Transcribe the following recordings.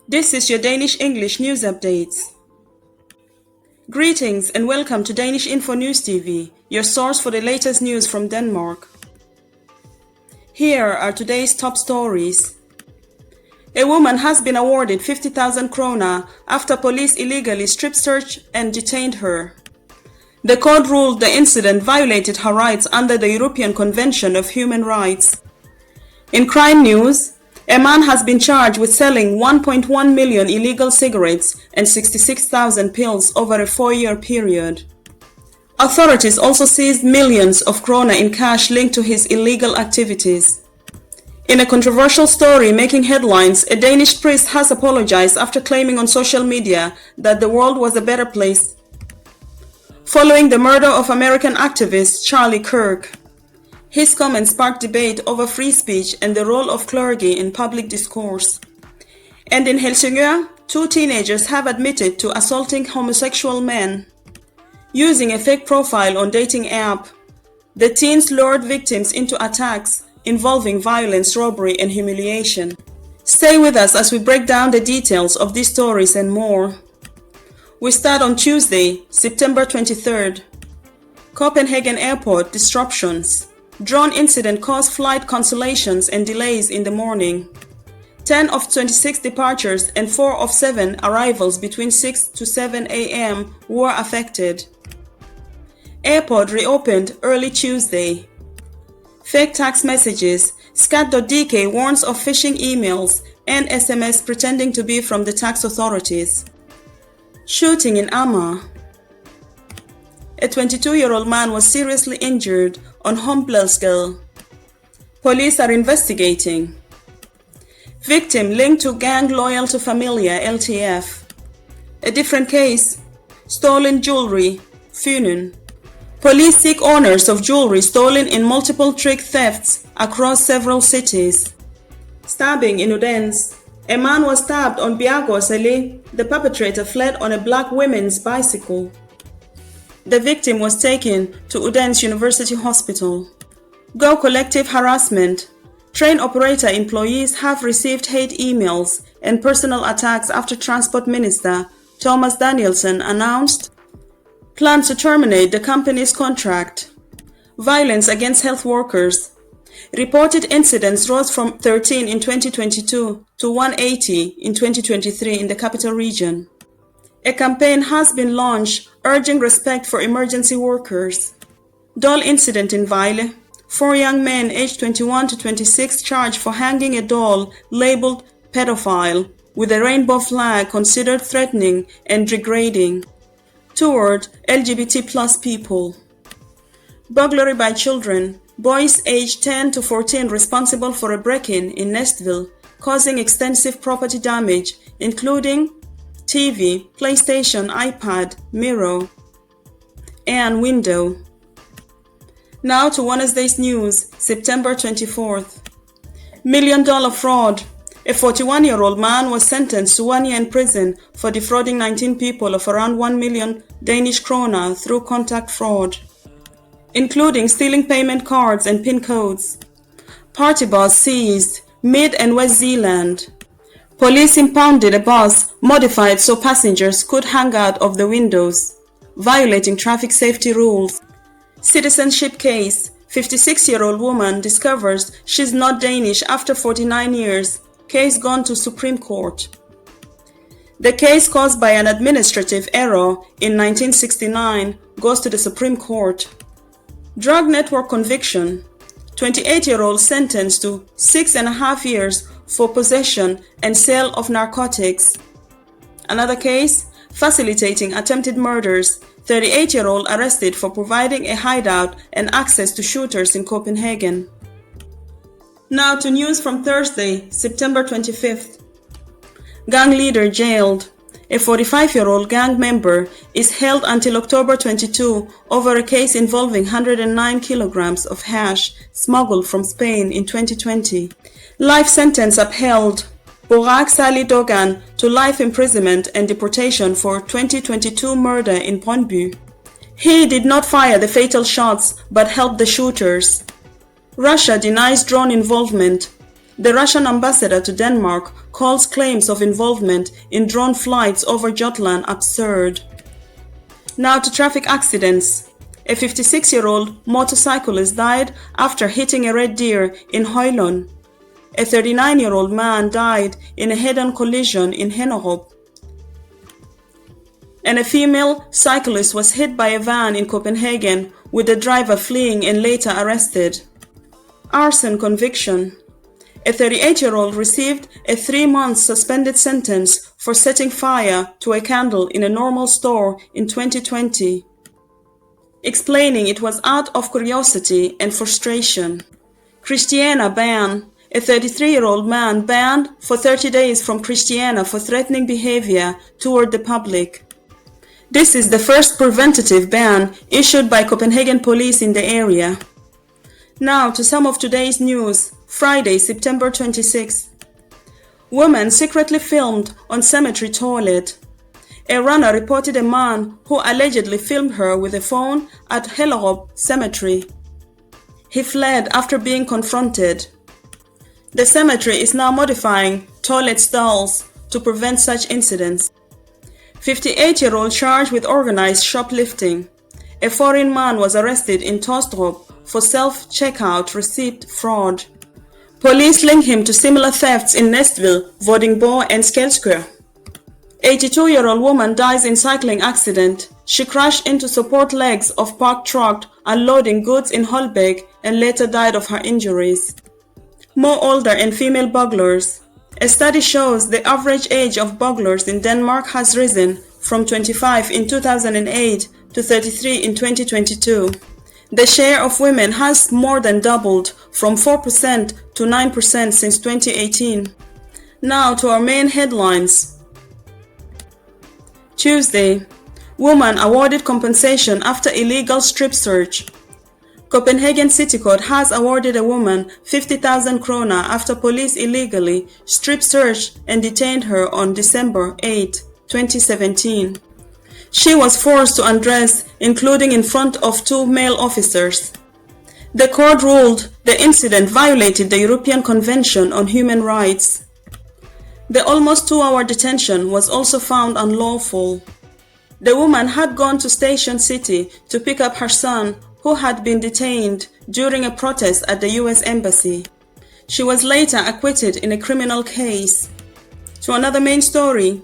This is your Danish English news updates. Greetings and welcome to Danish-InfoNewsTv, your source for the latest news from Denmark. Here are today's top stories. A woman has been awarded 50,000 krona after police illegally strip searched and detained her. The court ruled the incident violated her rights under the European Convention of Human Rights. In crime news, a man has been charged with selling 1.1 million illegal cigarettes and 66,000 pills over a 4-year period. Authorities also seized millions of krona in cash linked to his illegal activities. In a controversial story making headlines, a Danish priest has apologized after claiming on social media that the world was a better place following the murder of American activist Charlie Kirk. His comments sparked debate over free speech and the role of clergy in public discourse. And in Helsingør, 2 teenagers have admitted to assaulting homosexual men using a fake profile on dating app. The teens lured victims into attacks involving violence, robbery, and humiliation. Stay with us as we break down the details of these stories and more. We start on Tuesday, September 23rd. Copenhagen Airport disruptions. Drone incident caused flight cancellations and delays in the morning. 10 of 26 departures and 4 of 7 arrivals between 6 to 7 a.m. were affected. Airport reopened early Tuesday. Fake text messages. Skat.dk warns of phishing emails and SMS pretending to be from the tax authorities. Shooting in Amager. A 22-year-old man was seriously injured on Homosexuals. Police are investigating. Victim linked to gang loyal to Familia LTF. A different case. Stolen jewelry, Funun. Police seek owners of jewelry stolen in multiple trick thefts across several cities. Stabbing in Odense. A man was stabbed on Bjergårds Allé. The perpetrator fled on a black women's bicycle. The victim was taken to Odense University Hospital. Go collective harassment. Train operator employees have received hate emails and personal attacks after Transport Minister Thomas Danielsen announced plans to terminate the company's contract. Violence against health workers. Reported incidents rose from 13 in 2022 to 180 in 2023 in the capital region. A campaign has been launched urging respect for emergency workers. Doll incident in Vejle. 4 young men aged 21 to 26 charged for hanging a doll labeled pedophile with a rainbow flag considered threatening and degrading toward LGBT+ people. Burglary by children. Boys aged 10 to 14 responsible for a break-in in Nestville, causing extensive property damage, including TV, PlayStation, iPad, mirror, and window. Now to Wednesday's news, September 24th. $1 million fraud. A 41-year-old man was sentenced to 1 year in prison for defrauding 19 people of around 1 million Danish krona through contact fraud, including stealing payment cards and PIN codes. Party bus seized, Mid and West Zealand. Police impounded a bus modified so passengers could hang out of the windows, violating traffic safety rules. Citizenship case. 56-year-old woman discovers she's not Danish after 49 years. Case gone to Supreme Court. The case caused by an administrative error in 1969 goes to the Supreme Court. Drug network conviction. 28-year-old sentenced to 6.5 years for possession and sale of narcotics. Another case, facilitating attempted murders. 38-year-old arrested for providing a hideout and access to shooters in Copenhagen. Now to news from Thursday, September 25th. Gang leader jailed. A 45-year-old gang member is held until October 22 over a case involving 109 kilograms of hash smuggled from Spain in 2020. Life sentence upheld. Borak Sali Dogan to life imprisonment and deportation for 2022 murder in Brøndby. He did not fire the fatal shots but helped the shooters. Russia denies drone involvement. The Russian ambassador to Denmark calls claims of involvement in drone flights over Jutland absurd. Now to traffic accidents. A 56-year-old motorcyclist died after hitting a red deer in Højlund. A 39-year-old man died in a head-on collision in Hinderup. And a female cyclist was hit by a van in Copenhagen, with the driver fleeing and later arrested. Arson conviction. A 38-year-old received a 3-month suspended sentence for setting fire to a candle in a normal store in 2020, explaining it was out of curiosity and frustration. Christiania ban. A 33-year-old man banned for 30 days from Christiania for threatening behavior toward the public. This is the first preventative ban issued by Copenhagen police in the area. Now to some of today's news. Friday, September 26. Woman secretly filmed on cemetery toilet. A runner reported a man who allegedly filmed her with a phone at Hellerup Cemetery. He fled after being confronted. The cemetery is now modifying toilet stalls to prevent such incidents. 58-year-old charged with organized shoplifting. A foreign man was arrested in Tostrup for self-checkout receipt fraud. Police link him to similar thefts in Næstved, Vordingborg and Skelskør. 82-year-old woman dies in cycling accident. She crashed into support legs of parked truck unloading goods in Holbæk and later died of her injuries. More older and female burglars. A study shows the average age of burglars in Denmark has risen from 25 in 2008 to 33 in 2022. The share of women has more than doubled from 4% to 9% since 2018. Now to our main headlines. Tuesday, woman awarded compensation after illegal strip search. Copenhagen City Court has awarded a woman 50,000 krona after police illegally strip searched and detained her on December 8, 2017. She was forced to undress, including in front of 2 male officers. The court ruled the incident violated the European Convention on Human Rights. The almost 2-hour detention was also found unlawful. The woman had gone to Station City to pick up her son, who had been detained during a protest at the US Embassy. She was later acquitted in a criminal case. To another main story.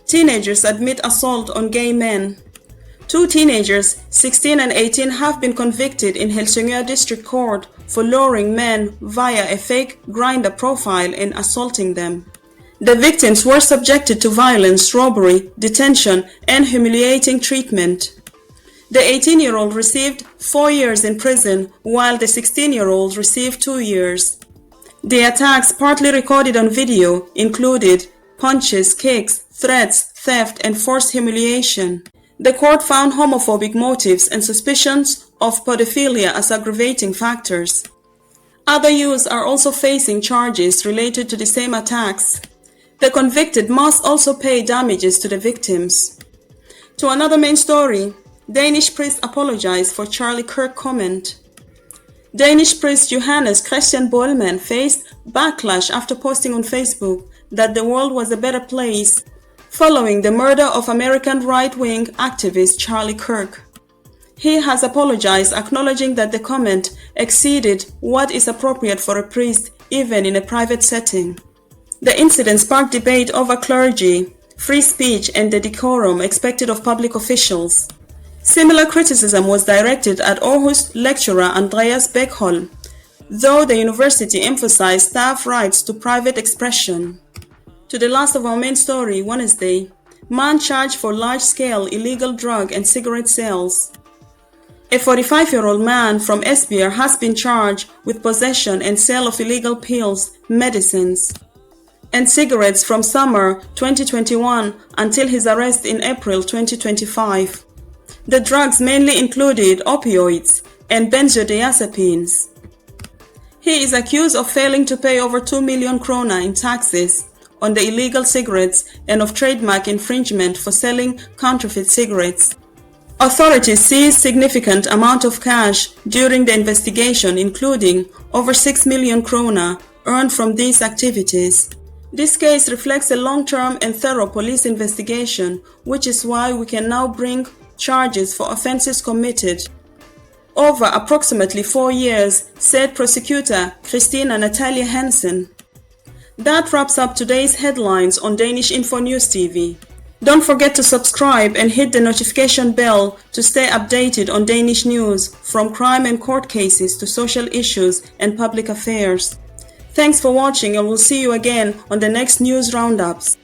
Teenagers admit assault on gay men. 2 teenagers, 16 and 18, have been convicted in Helsingør District Court for luring men via a fake Grindr profile and assaulting them. The victims were subjected to violence, robbery, detention, and humiliating treatment. The 18-year-old received 4 years in prison, while the 16-year-old received 2 years. The attacks, partly recorded on video, included punches, kicks, threats, theft, and forced humiliation. The court found homophobic motives and suspicions of pedophilia as aggravating factors. Other youths are also facing charges related to the same attacks. The convicted must also pay damages to the victims. To another main story, Danish priest apologized for Charlie Kirk comment. Danish priest Johannes Christian Bollmann faced backlash after posting on Facebook that the world was a better place following the murder of American right-wing activist Charlie Kirk. He has apologized, acknowledging that the comment exceeded what is appropriate for a priest even in a private setting. The incident sparked debate over clergy, free speech, and the decorum expected of public officials. Similar criticism was directed at Aarhus lecturer Andreas Beckholm, though the university emphasized staff rights to private expression. To the last of our main story, Wednesday, man charged for large-scale illegal drug and cigarette sales. A 45-year-old man from Esbjerg has been charged with possession and sale of illegal pills, medicines, and cigarettes from summer 2021 until his arrest in April 2025. The drugs mainly included opioids and benzodiazepines. He is accused of failing to pay over 2 million krona in taxes on the illegal cigarettes and of trademark infringement for selling counterfeit cigarettes. Authorities seized significant amount of cash during the investigation, including over 6 million krona, earned from these activities. This case reflects a long-term and thorough police investigation, which is why we can now bring charges for offenses committed over approximately 4 years, said prosecutor Christina Natalia Hansen. That wraps up today's headlines on Danish-InfoNewsTv. Don't forget to subscribe and hit the notification bell to stay updated on Danish news, from crime and court cases to social issues and public affairs. Thanks for watching, and we'll see you again on the next news roundups.